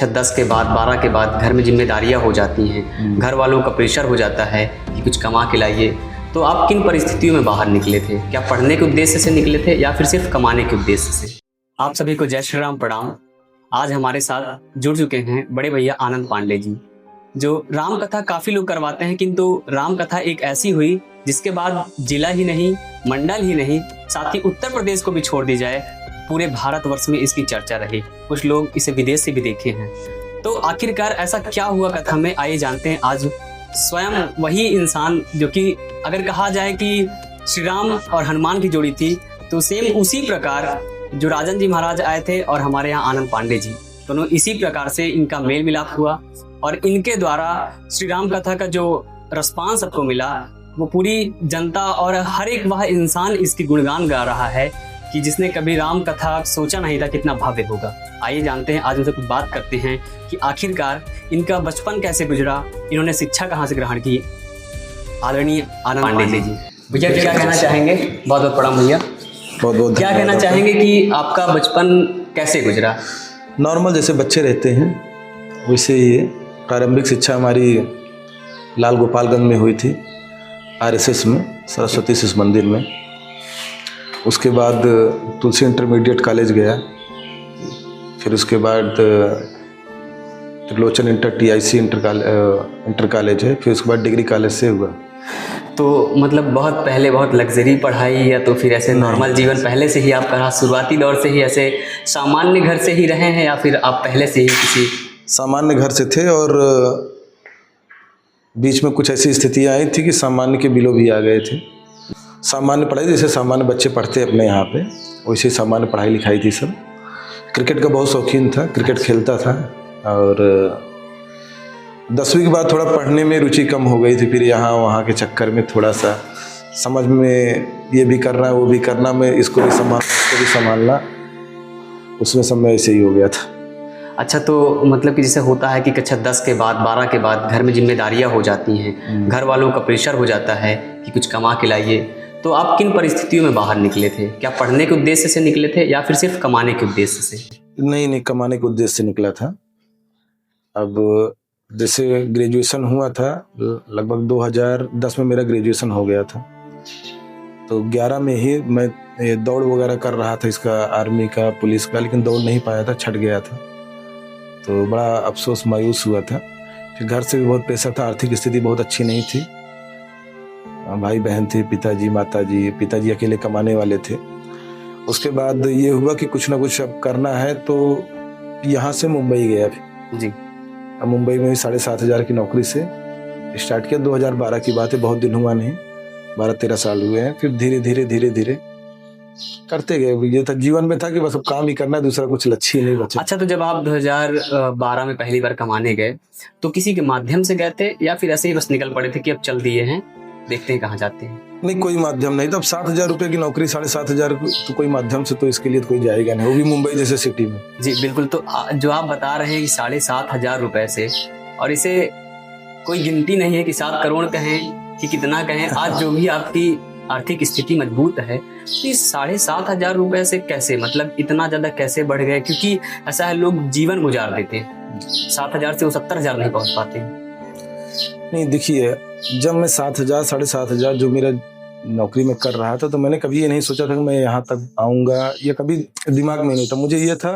10 के बाद 12 के बाद घर में जिम्मेदारियां हो जाती हैं, घर वालों का प्रेशर हो जाता है कि कुछ कमा के लाइए। तो आप किन परिस्थितियों में बाहर निकले थे? क्या पढ़ने के उद्देश्य से निकले थे या फिर सिर्फ कमाने के उद्देश्य से? आप सभी को जय श्री राम, प्रणाम। आज हमारे साथ जुड़ चुके हैं बड़े भैया आनंद पांडे जी, जो राम कथा काफ़ी लोग करवाते हैं, किंतु राम कथा एक ऐसी हुई जिसके बाद जिला ही नहीं, मंडल ही नहीं, साथ ही उत्तर प्रदेश को भी छोड़ दी जाए, पूरे भारतवर्ष में इसकी चर्चा रही। कुछ लोग इसे विदेश से भी देखे हैं। तो आखिरकार ऐसा क्या हुआ कथा में, आइए जानते हैं। आज स्वयं वही इंसान जो कि अगर कहा जाए कि श्री राम और हनुमान की जोड़ी थी, तो सेम उसी प्रकार जो राजन जी महाराज आए थे और हमारे यहाँ आनंद पांडे जी, दोनों इसी प्रकार से इनका मेल मिलाप हुआ और इनके द्वारा श्री राम कथा का जो रिस्पांस सबको मिला, वो पूरी जनता और हर एक वह इंसान इसकी गुणगान गा रहा है कि जिसने कभी राम कथा सोचा नहीं था कितना भव्य होगा। आइए जानते हैं, आज उनसे कुछ बात करते हैं कि आखिरकार इनका बचपन कैसे गुजरा, इन्होंने शिक्षा कहाँ से ग्रहण की। आदरणीय आनंद पांडे जी, भैया क्या कहना चाहेंगे? बहुत बहुत प्रणाम भैया। बहुत बहुत क्या कहना चाहेंगे कि आपका बचपन कैसे गुजरा? नॉर्मल जैसे बच्चे रहते हैं वैसे ही प्रारंभिक शिक्षा हमारी लाल गोपालगंज में हुई थी, आरएसएस में, सरस्वती शिशु मंदिर में। उसके बाद तुलसी इंटरमीडिएट कॉलेज गया, फिर उसके बाद Trilochan inter TIC inter college है, फिर उसके बाद डिग्री कॉलेज से हुआ। तो मतलब बहुत पहले बहुत लग्जरी पढ़ाई या तो फिर ऐसे नॉर्मल जीवन पहले से ही आपका रहा, शुरुआती दौर से ही ऐसे सामान्य घर से ही रहे हैं या फिर आप पहले से ही किसी सामान्य घर से थे और बीच में कुछ ऐसी स्थितियाँ आई थी कि सामान्य के बिलो भी आ गए थे। सामान्य पढ़ाई जैसे सामान्य बच्चे पढ़ते अपने यहाँ पे, वैसे सामान्य पढ़ाई लिखाई थी सब। क्रिकेट का बहुत शौकीन था, क्रिकेट खेलता था और 10वीं के बाद थोड़ा पढ़ने में रुचि कम हो गई थी। फिर यहाँ वहाँ के चक्कर में थोड़ा सा समझ में ये भी करना वो भी करना, मैं इसको भी संभालना उसको भी संभालना, उसमें सब में ऐसे ही हो गया था। अच्छा, तो मतलब कि जैसे होता है कि कक्षा 10 के बाद 12 के बाद घर में जिम्मेदारियां हो जाती हैं, घर वालों का प्रेशर हो जाता है कि कुछ कमा के लाइए। तो आप किन परिस्थितियों में बाहर निकले थे? क्या पढ़ने के उद्देश्य से निकले थे या फिर सिर्फ कमाने के उद्देश्य से? नहीं, कमाने के उद्देश्य से निकला था। अब जैसे ग्रेजुएशन हुआ था, लगभग 2010 में मेरा ग्रेजुएशन हो गया था, तो 11 में ही मैं दौड़ वगैरह कर रहा था, इसका आर्मी का, पुलिस का, लेकिन दौड़ नहीं पाया था, छट गया था। तो बड़ा अफसोस, मायूस हुआ था। फिर घर से भी बहुत प्रेशर था, आर्थिक स्थिति बहुत अच्छी नहीं थी, भाई बहन थे, पिताजी माताजी, पिताजी अकेले कमाने वाले थे। उसके बाद ये हुआ कि कुछ ना कुछ अब करना है, तो यहाँ से मुंबई गया जी। अब मुंबई में 7,500 की नौकरी से स्टार्ट किया। 2012 की बात है, बहुत दिन हुआ नहीं, 12-13 साल हुए हैं। फिर धीरे धीरे करते गए। ये था, जीवन में था कि बस अब काम ही करना है, दूसरा कुछ लक्ष्य ही नहीं बचा। अच्छा, तो जब आप 2012 में पहली बार कमाने गए तो किसी के माध्यम से गए थे या फिर ऐसे ही बस निकल पड़े थे कि अब चल दिए हैं, देखते हैं कहाँ जाते हैं? नहीं, कोई माध्यम नहीं था। अब 7,000 रुपये की नौकरी, 7,500 तो कोई माध्यम से तो इसके लिए तो कोई जाएगा नहीं, वो भी मुंबई जैसे सिटी में। जी बिल्कुल। तो जो आप बता रहे हैं कि 7,500 रुपए से, और इसे कोई गिनती नहीं है कि 7 करोड़ कहें कि कितना कहें, आज जो भी आपकी आर्थिक स्थिति मजबूत है, तो इस 7,500 रुपए से कैसे, मतलब इतना ज्यादा कैसे बढ़ गए? क्योंकि ऐसा है, लोग जीवन गुजार देते हैं, 7,000 से वो 70,000 नहीं पहुंच पाते। नहीं, देखिए, जब मैं 7,000 7,500 जो मेरा नौकरी में कर रहा था, तो मैंने कभी ये नहीं सोचा था कि मैं यहाँ तक आऊँगा, ये कभी दिमाग में नहीं था। मुझे ये था,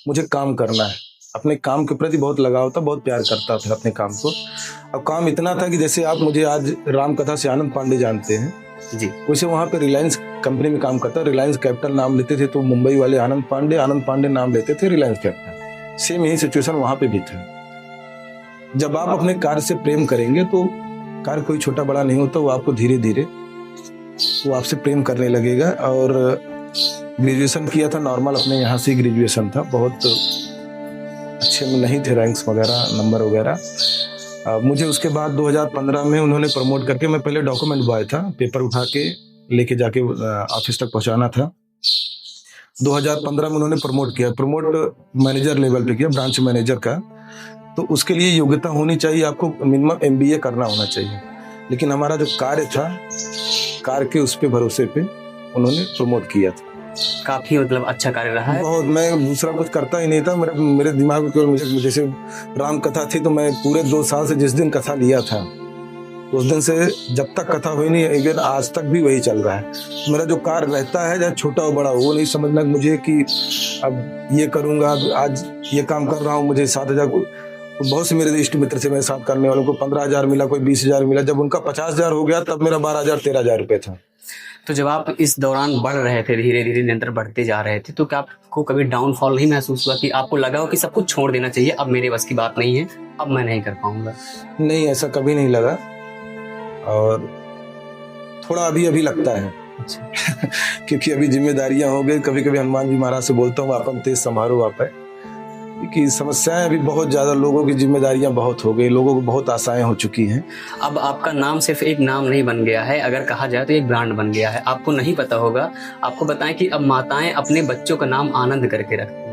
मुझे काम करना है, अपने काम के प्रति बहुत लगाव था, बहुत प्यार करता था अपने काम को। अब काम इतना था कि जैसे आप मुझे आज राम कथा से आनंद पांडे जानते हैं जी, वैसे वहाँ पे रिलायंस कंपनी में काम करता, रिलायंस कैपिटल नाम लेते थे, तो मुंबई वाले आनंद पांडे नाम लेते थे रिलायंस कैपिटल। सेम यही सिचुएशन वहाँ पे भी था। जब आप अपने कार्य से प्रेम करेंगे तो कार्य कोई छोटा बड़ा नहीं होता, वो आपको धीरे धीरे वो आपसे प्रेम करने लगेगा। और ग्रेजुएशन किया था नॉर्मल, अपने यहाँ से ग्रेजुएशन था, बहुत अच्छे में नहीं थे रैंक्स वगैरह, नंबर वगैरह। मुझे उसके बाद 2015 में उन्होंने प्रमोट करके, मैं पहले डॉक्यूमेंट बॉय था, पेपर उठा के लेके जाके ऑफिस तक पहुंचाना था। 2015 में उन्होंने प्रमोट मैनेजर लेवल पे किया, ब्रांच मैनेजर का। तो उसके लिए योग्यता होनी चाहिए, आपको मिनिमम MBA करना होना चाहिए। लेकिन हमारा जो कार्य था, कार्य के उस पे भरोसे पे उन्होंने प्रमोट किया था। काफ़ी मतलब अच्छा कार्य रहा है। बहुत, मैं दूसरा कुछ करता ही नहीं था, मेरे दिमाग में केवल मुझे जैसे राम कथा थी तो मैं पूरे 2 साल से जिस दिन कथा लिया था उस दिन से जब तक कथा हुई नहीं, इवन आज तक भी वही चल रहा है। मेरा जो कार्य रहता है चाहे छोटा हो बड़ा हो, वो नहीं समझना मुझे कि अब ये करूँगा, आज ये काम कर रहा हूँ मुझे 7,000, बहुत से मेरे इष्ट मित्र से मेरे साथ करने वालों को 15,000 मिला, कोई 20,000 मिला। जब उनका 50,000 हो गया तब मेरा 12,000 13,000 रुपये था। तो जब आप इस दौरान बढ़ रहे थे, धीरे धीरे निरंतर बढ़ते जा रहे थे, तो क्या आपको कभी डाउनफॉल नहीं महसूस हुआ कि आपको लगा हो कि सब कुछ छोड़ देना चाहिए, अब मेरे बस की बात नहीं है, अब मैं नहीं कर पाऊंगा? नहीं, ऐसा कभी नहीं लगा, और थोड़ा अभी लगता है। अच्छा। क्योंकि अभी जिम्मेदारियां हो गई। कभी कभी हनुमान जी महाराज से बोलता हूँ आपन तेज संभारो आप है, क्योंकि समस्याएं अभी बहुत ज्यादा, लोगों की जिम्मेदारियां बहुत हो गई, लोगों को बहुत आशाएं हो चुकी हैं। अब आपका नाम सिर्फ एक नाम नहीं बन गया है, अगर कहा जाए तो एक ब्रांड बन गया है। आपको नहीं पता होगा, आपको बताएं कि अब माताएं अपने बच्चों का नाम आनंद करके रखती हैं।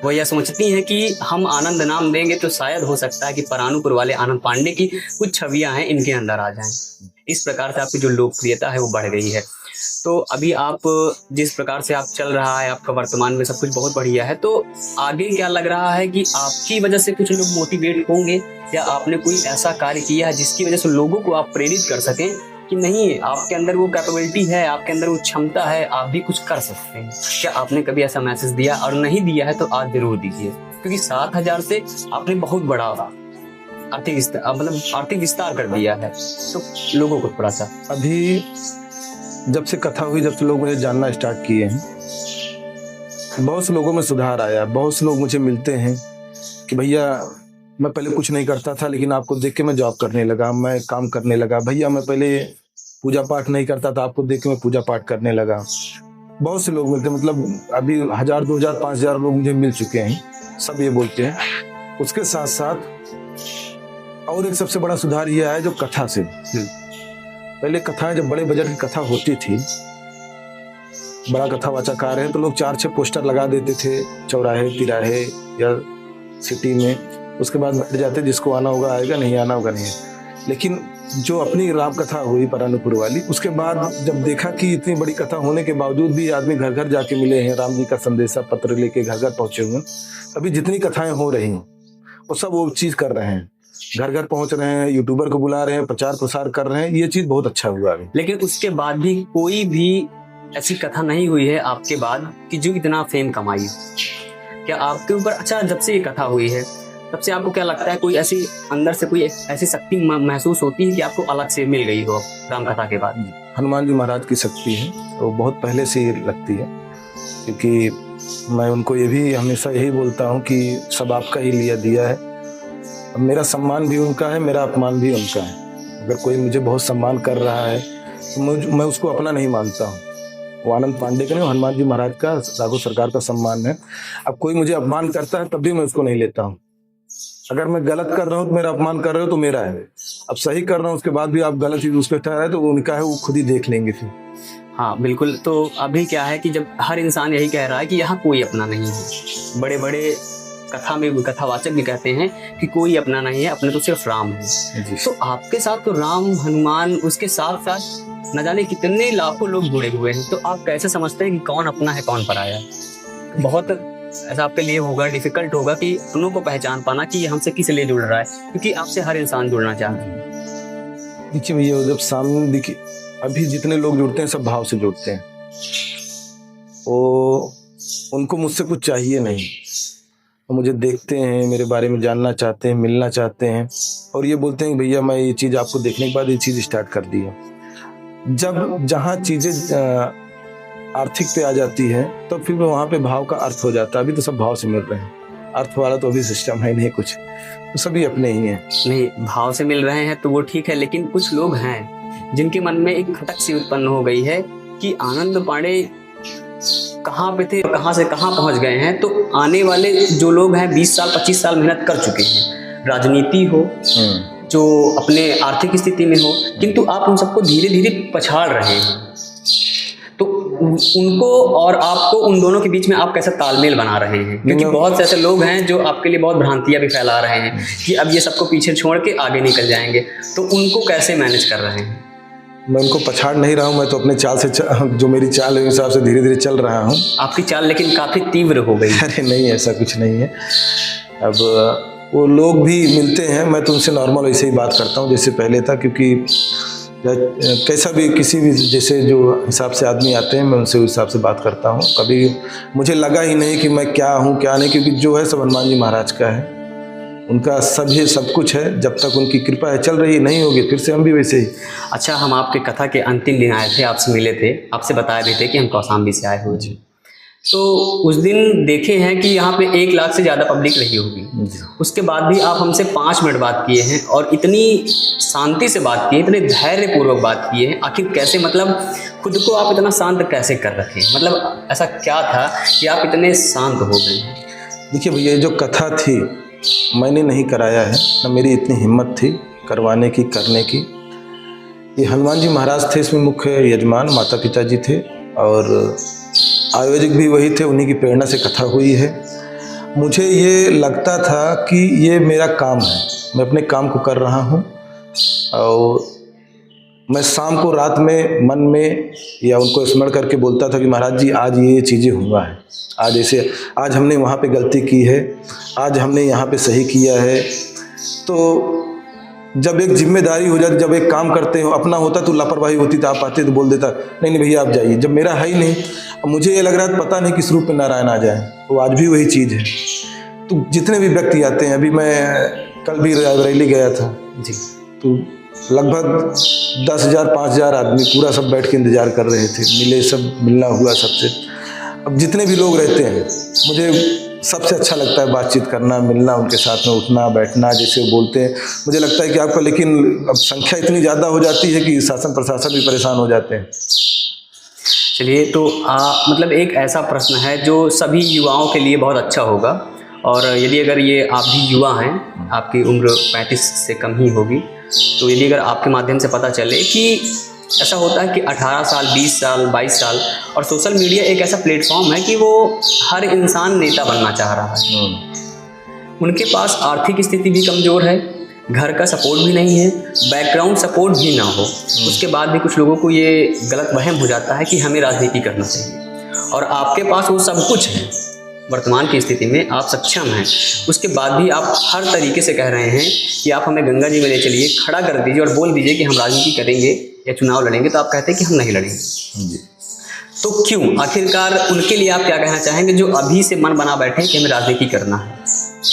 वो यह सोचती हैं कि हम आनंद नाम देंगे तो शायद हो सकता है कि परानुपुर वाले आनंद पांडे की कुछ छवियां हैं इनके अंदर आ जाएं। इस प्रकार से आपकी जो लोकप्रियता है वो बढ़ गई है। तो अभी आप जिस प्रकार से आप चल रहा है, आपका वर्तमान में सब कुछ बहुत बढ़िया है, तो आगे क्या लग रहा है कि आपकी वजह से कुछ लोग मोटिवेट होंगे, या आपने कोई ऐसा कार्य किया है जिसकी वजह से लोगों को आप प्रेरित कर सकें कि नहीं, आपके अंदर वो कैपेबिलिटी है, आपके अंदर वो क्षमता है, आप भी कुछ कर सकते हैं? क्या आपने कभी ऐसा मैसेज दिया? और नहीं दिया है तो आज जरूर दीजिए, क्योंकि 7,000 से आपने बहुत बड़ा आर्थिक विस्तार कर दिया है, तो लोगों को थोड़ा सा। अभी जब से कथा हुई, जब से लोग मुझे जानना स्टार्ट किए हैं, बहुत से लोगों में सुधार आया। बहुत से लोग मुझे मिलते हैं कि भैया मैं पहले कुछ नहीं करता था, लेकिन आपको देख के मैं जॉब करने लगा, मैं काम करने लगा। भैया मैं पहले पूजा पाठ नहीं करता था, आपको देख के मैं पूजा पाठ करने लगा। बहुत से लोग मिलते हैं, मतलब अभी 1,000 2,000 5,000 लोग मुझे मिल चुके हैं, सब ये बोलते हैं। उसके साथ साथ और एक सबसे बड़ा सुधार ये आया जो कथा से। पहले कथाएं, जब बड़े बजट की कथा होती थी, बड़ा कथावाचकार है तो लोग 4-6 पोस्टर लगा देते थे चौराहे तिराहे या सिटी में, उसके बाद बैठ जाते, जिसको आना होगा आएगा, नहीं आना होगा नहीं। लेकिन जो अपनी राम कथा हुई परानुपुर वाली, उसके बाद जब देखा कि इतनी बड़ी कथा होने के बावजूद भी आदमी घर घर जाके मिले हैं, राम जी का संदेशा पत्र लेके घर घर पहुंचे हुए। अभी जितनी कथाएं हो रही हैं वो सब वो चीज कर रहे हैं, घर घर पहुंच रहे हैं, यूट्यूबर को बुला रहे हैं, प्रचार प्रसार कर रहे हैं, ये चीज बहुत अच्छा हुआ अभी। लेकिन उसके बाद भी कोई भी ऐसी कथा नहीं हुई है आपके बाद कि जो इतना फेम कमाई। क्या आपके ऊपर, अच्छा जब से ये कथा हुई है तब से आपको क्या लगता है, कोई ऐसी अंदर से कोई ऐसी शक्ति महसूस होती है कि आपको अलग से मिल गई हो राम कथा के बाद? हनुमान जी महाराज की शक्ति है, वो बहुत पहले से ही लगती है, क्योंकि मैं उनको ये भी हमेशा यही बोलता हूँ कि सब आपका ही लिया दिया है। मेरा सम्मान भी उनका है, मेरा अपमान भी उनका है। अगर कोई मुझे बहुत सम्मान कर रहा है तो मैं उसको अपना नहीं मानता हूँ। वो आनंद पांडे का नहीं, हनुमान जी महाराज का, राघव सरकार का सम्मान है। अब कोई मुझे अपमान करता है तब भी मैं उसको नहीं लेता हूँ। अगर मैं गलत कर रहा हूँ तो मेरा अपमान कर रहे हो तो मेरा है, अब सही कर रहा हूँ उसके बाद भी आप गलत चीज उसको ठहराए तो उनका है, वो खुद ही देख लेंगे फिर। हाँ बिल्कुल। तो अभी क्या है कि जब हर इंसान यही कह रहा है कि यहाँ कोई अपना नहीं है, बड़े बड़े कथा में कथावाचक भी कहते हैं कि कोई अपना नहीं है, अपने तो सिर्फ राम है। तो आपके साथ तो राम, हनुमान, उसके साथ साथ न जाने कितने लाखों लोग जुड़े हुए हैं, तो आप कैसे समझते हैं कि कौन अपना है कौन पराया है? बहुत ऐसा आपके लिए होगा, डिफिकल्ट होगा कि उन्हों को पहचान पाना कि हमसे किस लिए जुड़ रहा है, क्योंकि आपसे हर इंसान जुड़ना चाहता है। देखिए भैया, जब सामने देखिए अभी जितने लोग जुड़ते हैं सब भाव से जुड़ते हैं, वो उनको मुझसे कुछ चाहिए नहीं, वो मुझे देखते हैं, मेरे बारे में जानना चाहते हैं, मिलना चाहते हैं, और ये बोलते हैं भैया मैं ये चीज़ आपको देखने के बाद ये चीज़ स्टार्ट कर दी है। जब जहाँ चीज़ें आर्थिक पे आ जाती है तो फिर वहाँ पे भाव का अर्थ हो जाता है। अभी तो सब भाव से मिल रहे हैं, अर्थ वाला तो अभी सिस्टम है नहीं कुछ, तो सभी अपने ही हैं। नहीं, भाव से मिल रहे हैं तो वो ठीक है, लेकिन कुछ लोग हैं जिनके मन में एक खटक सी उत्पन्न हो गई है कि आनंद पांडे कहाँ पे थे, कहाँ से कहाँ पहुँच गए हैं। तो आने वाले जो लोग हैं 20 साल 25 साल मेहनत कर चुके हैं, राजनीति हो, जो अपने आर्थिक स्थिति में हो, किंतु आप उन सबको धीरे धीरे पछाड़ रहे हैं। तो उनको और आपको, उन दोनों के बीच में आप कैसे तालमेल बना रहे हैं? क्योंकि बहुत से ऐसे लोग हैं जो आपके लिए बहुत भ्रांतियां भी फैला रहे हैं कि अब ये सबको पीछे छोड़ के आगे निकल जाएंगे, तो उनको कैसे मैनेज कर रहे हैं? मैं उनको पछाड़ नहीं रहा हूँ, मैं तो अपने चाल से जो मेरी चाल है उस हिसाब से धीरे धीरे चल रहा हूँ। आपकी चाल लेकिन काफ़ी तीव्र हो गई। अरे नहीं, ऐसा कुछ नहीं है। अब वो लोग भी मिलते हैं, मैं तो उनसे नॉर्मल वैसे ही बात करता हूँ जैसे पहले था, क्योंकि कैसा भी किसी भी जैसे जो हिसाब से आदमी आते हैं मैं उनसे उस हिसाब से बात करता हूँ। कभी मुझे लगा ही नहीं कि मैं क्या हूँ क्या नहीं, क्योंकि जो है सब हनुमान जी महाराज का है, उनका सब कुछ है। जब तक उनकी कृपा है चल रही, नहीं होगी फिर से हम भी वैसे ही। अच्छा, हम आपके कथा के अंतिम दिन आए थे, आपसे मिले थे, आपसे बताया भी थे कि हम कौशाम्बी से आए हुए हैं। तो उस दिन देखे हैं कि यहाँ पे 1 लाख से ज़्यादा पब्लिक रही होगी। उसके बाद भी आप हमसे 5 मिनट बात किए हैं और इतनी शांति से बात की है, इतने धैर्यपूर्वक बात किए हैं। आखिर कैसे, मतलब खुद को आप इतना शांत कैसे कर रखे? मतलब ऐसा क्या था कि आप इतने शांत हो गए हैं? देखिए भैया, जो कथा थी मैंने नहीं कराया है, न मेरी इतनी हिम्मत थी करवाने की, करने की। ये हनुमान जी महाराज थे, इसमें मुख्य यजमान माता पिता जी थे और आयोजक भी वही थे, उन्हीं की प्रेरणा से कथा हुई है। मुझे ये लगता था कि ये मेरा काम है, मैं अपने काम को कर रहा हूँ और मैं शाम को रात में मन में या उनको स्मरण करके बोलता था कि महाराज जी आज ये चीज़ें हुआ है, आज ऐसे, आज हमने वहाँ पे गलती की है, आज हमने यहाँ पे सही किया है। तो जब एक जिम्मेदारी हो जाती, जब एक काम करते हो, अपना होता तो लापरवाही होती तो आप आते तो बोल देता नहीं नहीं भैया आप जाइए। जब मेरा है ही नहीं, मुझे ये लग रहा है पता नहीं किस रूप में नारायण आ जाए, तो आज भी वही चीज़ है। तो जितने भी व्यक्ति आते हैं, अभी मैं कल भी रायबरेली गया था जी, तो लगभग 10,000 5,000 आदमी पूरा सब बैठ के इंतजार कर रहे थे, मिले, सब मिलना हुआ सबसे। अब जितने भी लोग रहते हैं, मुझे सबसे अच्छा लगता है बातचीत करना, मिलना, उनके साथ में उठना बैठना, जैसे वो बोलते हैं मुझे लगता है कि आपका, लेकिन अब संख्या इतनी ज़्यादा हो जाती है कि शासन प्रशासन भी परेशान हो जाते हैं। चलिए, तो मतलब एक ऐसा प्रश्न है जो सभी युवाओं के लिए बहुत अच्छा होगा, और यदि अगर ये आप भी युवा हैं, आपकी उम्र 35 से कम ही होगी, तो यदि अगर आपके माध्यम से पता चले कि ऐसा होता है कि 18 साल 20 साल 22 साल और सोशल मीडिया एक ऐसा प्लेटफॉर्म है कि वो हर इंसान नेता बनना चाह रहा है, उनके पास आर्थिक स्थिति भी कमज़ोर है, घर का सपोर्ट भी नहीं है, बैकग्राउंड सपोर्ट भी ना हो, उसके बाद भी कुछ लोगों को ये गलत वहम हो जाता है कि हमें राजनीति करना चाहिए, और आपके पास वो सब कुछ है, वर्तमान की स्थिति में आप सक्षम हैं, उसके बाद भी आप हर तरीके से कह रहे हैं कि आप हमें गंगा जी में ले चलिए, खड़ा कर दीजिए और बोल दीजिए कि हम राजनीति करेंगे या चुनाव लड़ेंगे, तो आप कहते हैं कि हम नहीं लड़ेंगे जी। तो क्यों, आखिरकार उनके लिए आप क्या कहना चाहेंगे जो अभी से मन बना बैठे कि हमें राजनीति करना है?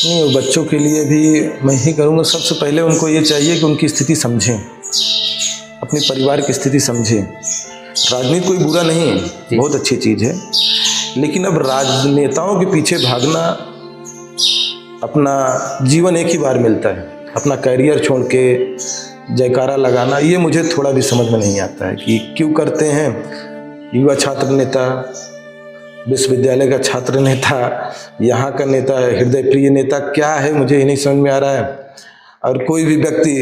नहीं, वो बच्चों के लिए भी मैं ही करूँगा, सबसे पहले उनको ये चाहिए कि उनकी स्थिति समझें, अपने परिवार की स्थिति समझें। राजनीति कोई बुरा नहीं है, बहुत अच्छी चीज़ है, लेकिन अब राजनेताओं के पीछे भागना, अपना जीवन एक ही बार मिलता है, अपना करियर छोड़ के जयकारा लगाना, ये मुझे थोड़ा भी समझ में नहीं आता है कि क्यों करते हैं। युवा छात्र नेता, विश्वविद्यालय का छात्र नेता, यहाँ का नेता, हृदय प्रिय नेता, क्या है मुझे ये नहीं समझ में आ रहा है। और कोई भी व्यक्ति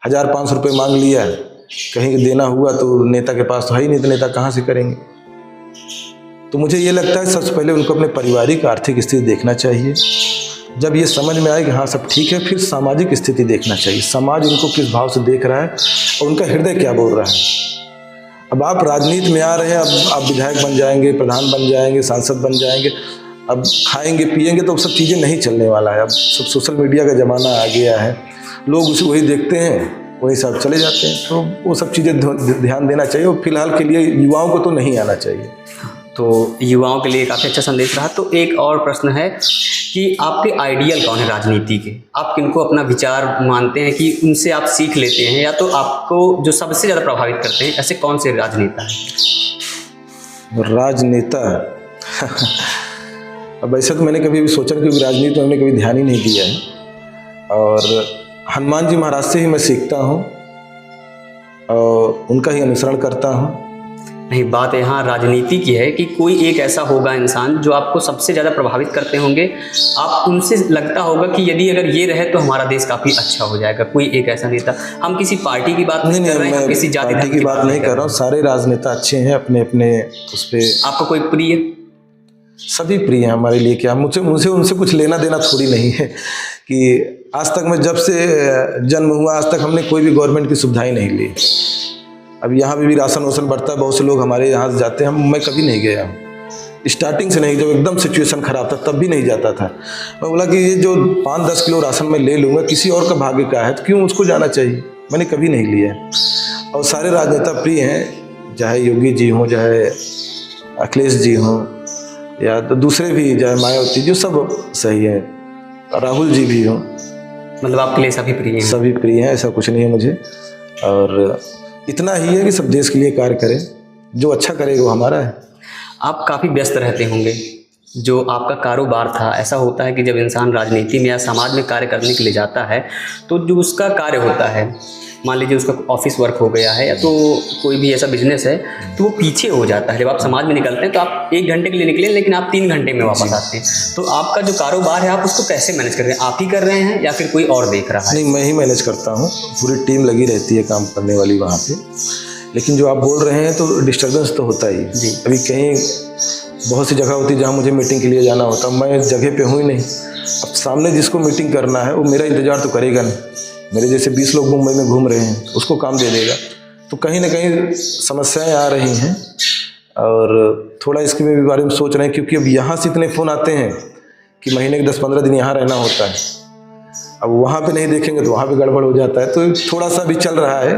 1,000-500 रुपये मांग लिया, कहीं देना हुआ तो नेता के पास तो है ही नहीं, तो नेता कहाँ से करेंगे। तो मुझे ये लगता है सबसे पहले उनको अपने पारिवारिक आर्थिक स्थिति देखना चाहिए। जब ये समझ में आए कि हाँ सब ठीक है, फिर सामाजिक स्थिति देखना चाहिए, समाज उनको किस भाव से देख रहा है और उनका हृदय क्या बोल रहा है। अब आप राजनीति में आ रहे हैं, अब आप विधायक बन जाएंगे, प्रधान बन जाएंगे, सांसद बन जाएंगे, अब खाएंगे पिएंगे तो सब चीज़ें नहीं चलने वाला है। अब सब सोशल मीडिया का ज़माना आ गया है, लोग उसे वही देखते हैं, वही सब चले जाते हैं, तो वो सब चीज़ें ध्यान देना चाहिए। और फिलहाल के लिए युवाओं को तो नहीं आना चाहिए। तो युवाओं के लिए काफ़ी अच्छा संदेश रहा। तो एक और प्रश्न है कि आपके आइडियल कौन है राजनीति के? आप किनको अपना विचार मानते हैं कि उनसे आप सीख लेते हैं, या तो आपको जो सबसे ज़्यादा प्रभावित करते हैं, ऐसे कौन से राजनेता हैं? राजनेता अब ऐसा तो मैंने कभी भी सोचा, क्योंकि राजनीति में हमने कभी ध्यान ही नहीं दिया है, और हनुमान जी महाराज से ही मैं सीखता हूँ और उनका ही अनुसरण करता हूँ। नहीं, बात यहाँ राजनीति की है कि कोई एक ऐसा होगा इंसान जो आपको सबसे ज़्यादा प्रभावित करते होंगे, आप उनसे लगता होगा कि यदि अगर ये रहे तो हमारा देश काफ़ी अच्छा हो जाएगा। कोई एक ऐसा नेता, हम किसी पार्टी की बात नहीं कर रहे हैं, किसी जाति पार्टी की बात नहीं कर रहा हूँ, सारे राजनेता अच्छे हैं अपने अपने उस पर। आपका कोई प्रिय? सभी प्रिय हैं हमारे लिए। क्या मुझे उनसे कुछ लेना देना थोड़ी नहीं है कि आज तक मैं जब से जन्म हुआ आज तक हमने कोई भी गवर्नमेंट की सुविधाएं नहीं ली। अब यहाँ पे भी राशन वासन बढ़ता है, बहुत से लोग हमारे यहाँ से जाते हैं, मैं कभी नहीं गया हूँ, स्टार्टिंग से नहीं, जब एकदम सिचुएशन ख़राब था तब भी नहीं जाता था। मैं बोला कि ये जो 5-10 किलो राशन मैं ले लूँगा, किसी और का भाग्य का है तो क्यों उसको जाना चाहिए, मैंने कभी नहीं लिया। और सारे राजनेता प्रिय हैं, चाहे योगी जी हों, चाहे अखिलेश जी हों, या तो दूसरे भी, चाहे मायावती जी, सब सही है, राहुल जी भी हों, मतलब आपके लिए सभी प्रिय हैं? सभी प्रिय हैं, ऐसा कुछ नहीं है मुझे। और इतना ही है कि सब देश के लिए कार्य करें, जो अच्छा करेगा वो हमारा है। आप काफ़ी व्यस्त रहते होंगे, जो आपका कारोबार था, ऐसा होता है कि जब इंसान राजनीति में या समाज में कार्य करने के लिए जाता है तो जो उसका कार्य होता है, मान लीजिए उसका ऑफिस वर्क हो गया है या तो कोई भी ऐसा बिजनेस है, तो वो पीछे हो जाता है। जब आप समाज में निकलते हैं तो आप 1 घंटे के लिए निकले लेकिन आप 3 घंटे में वापस आते हैं। तो आपका जो कारोबार है आप उसको कैसे मैनेज कर रहे हैं? आप ही कर रहे हैं या फिर कोई और देख रहा है? नहीं, मैं ही मैनेज करता हूँ, पूरी टीम लगी रहती है काम करने वाली वहाँ पे। लेकिन जो आप बोल रहे हैं तो डिस्टर्बेंस तो होता ही जी। अभी कहीं बहुत सी जगह होती है जहाँ मुझे मीटिंग के लिए जाना होता, मैं जगह पे हूँ ही नहीं। अब सामने जिसको मीटिंग करना है वो मेरा इंतज़ार तो करेगा नहीं, मेरे जैसे 20 लोग मुंबई में घूम रहे हैं, उसको काम दे देगा। तो कहीं ना कहीं समस्याएं आ रही हैं और थोड़ा इसके बारे में सोच रहे हैं, क्योंकि अब यहाँ से इतने फ़ोन आते हैं कि महीने के 10-15 दिन यहाँ रहना होता है। अब वहाँ पे नहीं देखेंगे तो वहाँ पे गड़बड़ हो जाता है, तो थोड़ा सा भी चल रहा है,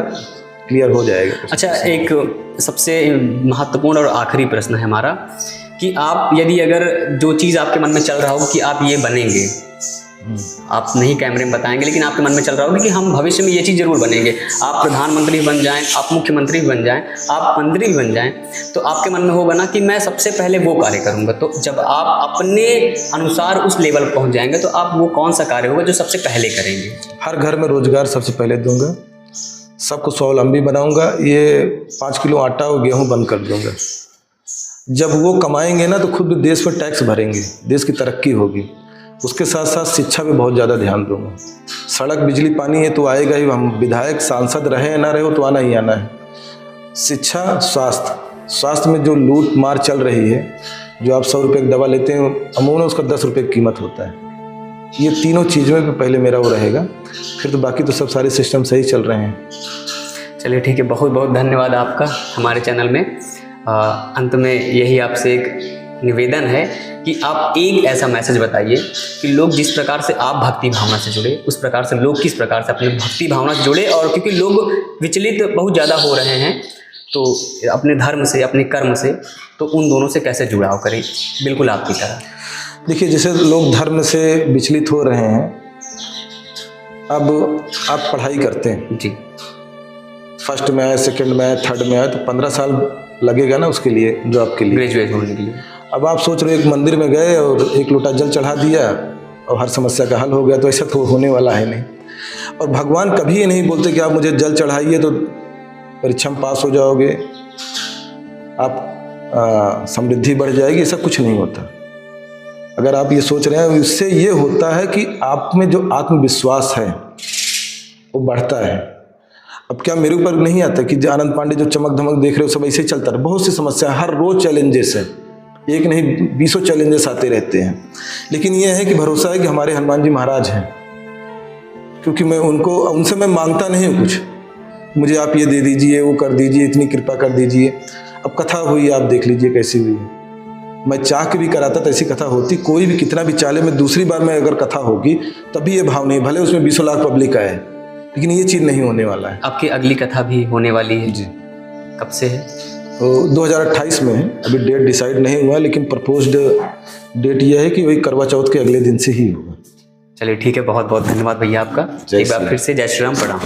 क्लियर हो जाएगा। अच्छा, एक सबसे महत्वपूर्ण और आखिरी प्रश्न है हमारा कि आप यदि अगर जो चीज़ आपके मन में चल रहा हो कि आप ये बनेंगे, आप नहीं कैमरे में बताएंगे लेकिन आपके मन में चल रहा होगा कि हम भविष्य में ये चीज़ जरूर बनेंगे, आप प्रधानमंत्री बन जाएं, आप मुख्यमंत्री बन जाएं, आप मंत्री भी बन जाएं, तो आपके मन में होगा ना कि मैं सबसे पहले वो कार्य करूंगा। तो जब आप अपने अनुसार उस लेवल पर पहुंच जाएंगे तो आप वो कौन सा कार्य होगा जो सबसे पहले करेंगे? हर घर में रोजगार सबसे पहले दूंगा, सबको स्वावलंबी बनाऊंगा, ये 5 किलो आटा और गेहूँ बंद कर दूंगा। जब वो कमाएंगे ना तो खुद देश पर टैक्स भरेंगे, देश की तरक्की होगी। उसके साथ साथ शिक्षा पे बहुत ज़्यादा ध्यान दूंगा। सड़क, बिजली, पानी है तो आएगा ही, हम विधायक सांसद रहे ना रहे हो तो आना ही आना है। शिक्षा, स्वास्थ्य में जो लूट मार चल रही है, जो आप 100 रुपये की दवा लेते हैं अमूमन उसका 10 रुपये की कीमत होता है। ये तीनों चीज़ों में पहले मेरा वो रहेगा, फिर तो बाकी तो सब सारे सिस्टम सही चल रहे हैं। चलिए ठीक है, बहुत बहुत धन्यवाद आपका हमारे चैनल में। अंत में यही आपसे एक निवेदन है कि आप एक ऐसा मैसेज बताइए कि लोग जिस प्रकार से आप भक्ति भावना से जुड़े, उस प्रकार से लोग किस प्रकार से अपने भक्ति भावना से जुड़े। और क्योंकि लोग विचलित बहुत ज़्यादा हो रहे हैं, तो अपने धर्म से, अपने कर्म से, तो उन दोनों से कैसे जुड़ाव करें, बिल्कुल आपकी तरह। देखिए, जैसे लोग धर्म से विचलित हो रहे हैं, अब आप पढ़ाई करते हैं जी, फर्स्ट में आए, सेकंड में आए, थर्ड में आए, तो 15 साल लगेगा ना उसके लिए, जो आपके लिए ग्रेजुएट होने के लिए। अब आप सोच रहे हो एक मंदिर में गए और 1 लोटा जल चढ़ा दिया और हर समस्या का हल हो गया, तो ऐसा तो होने वाला है नहीं। और भगवान कभी ये नहीं बोलते कि आप मुझे जल चढ़ाइए तो परीक्षा में पास हो जाओगे, आप समृद्धि बढ़ जाएगी, ऐसा कुछ नहीं होता। अगर आप ये सोच रहे हैं, इससे ये होता है कि आप में जो आत्मविश्वास है वो बढ़ता है। अब क्या मेरे ऊपर नहीं आता कि आनंद पांडे जो चमक धमक देख रहे हो सब ऐसे ही चलता है? बहुत सी समस्या, हर रोज चैलेंजेस है, एक नहीं 20 चैलेंजेस आते रहते हैं। लेकिन ये है कि भरोसा है कि हमारे हनुमान जी महाराज हैं, क्योंकि मैं उनसे मैं मांगता नहीं हूँ कुछ, मुझे आप ये दे दीजिए, वो कर दीजिए, इतनी कृपा कर दीजिए। अब कथा हुई, आप देख लीजिए कैसी हुई है। मैं चाह के भी कराता तो ऐसी कथा होती, कोई भी कितना भी चाले, मैं दूसरी बार में अगर कथा होगी तभी ये भाव नहीं, भले उसमें 20 लाख पब्लिक आए, लेकिन ये चीज़ नहीं होने वाला है। आपकी अगली कथा भी होने वाली है जी, कब से है? 2028 में है, अभी डेट डिसाइड नहीं हुआ, लेकिन प्रपोज्ड डेट यह है कि वही करवा चौथ के अगले दिन से ही होगा। चलिए ठीक है, बहुत बहुत धन्यवाद भैया आपका। एक बार फिर से जय श्री राम, प्रणाम।